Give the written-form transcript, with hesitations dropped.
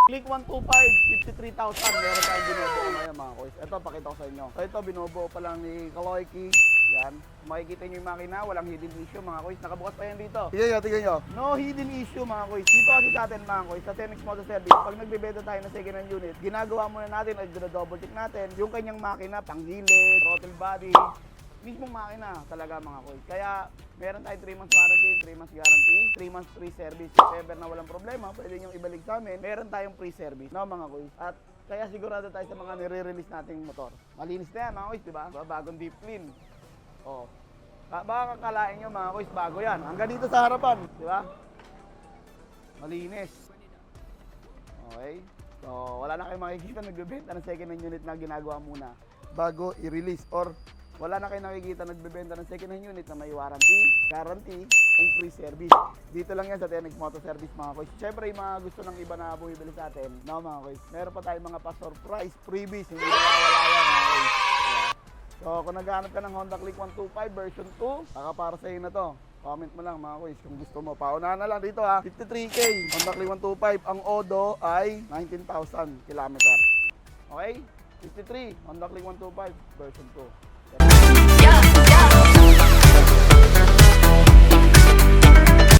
Click 125, 53,000. Meron tayong binubuo ngayon mga koys. Ito, pakita ko sa inyo. So ito, binubuo pa lang ni Kaloyki. Yan. Makikita nyo yung makina, walang hidden issue mga koys. Nakabukas pa yan dito. Tignan nyo. No hidden issue mga koys. Dito kasi sa atin mga koys, sa Tenex Motor Service, pag nagbebenta tayo ng second hand unit, ginagawa muna natin ay double check natin yung kanyang makina, panggilid, throttle body, mismong makina talaga mga koys. Kaya meron tayong 3 months warranty, 3 months guarantee, 3 months free service. If ever na walang problema, pwede nyo ibalik sa amin. Meron tayong free service, no mga koys. At kaya sigurado tayo sa mga nire-release nating motor. Malinis na yan mga koys, di ba? Bagong deep clean. Oh. Baka kakalain nyo mga koys, bago yan. Hanggang dito sa harapan, di ba? Malinis. Okay. So, wala na kayong makikita nagbebenta ng second hand unit na ginagawa muna bago i-release, or wala na kayong nakikita nagbebenta ng second hand unit na may warranty, guarantee, and free service. Dito lang yan sa Tenex Motor Service mga koys. Siyempre, yung mga gusto ng iba na bumibili sa atin, no mga koys, meron pa tayong mga pa-surprise freebies, hindi na wala yan mga koys. So, kung naghahanap ka ng Honda Click 125 version 2, baka para sa iyo na to. Comment mo lang mga koys kung gusto mo. Paunahan na lang dito ha. 53K, Honda Click 125. Ang odo ay 19,000 kilometer. Okay? 53, Honda Click 125 version 2. Yeah.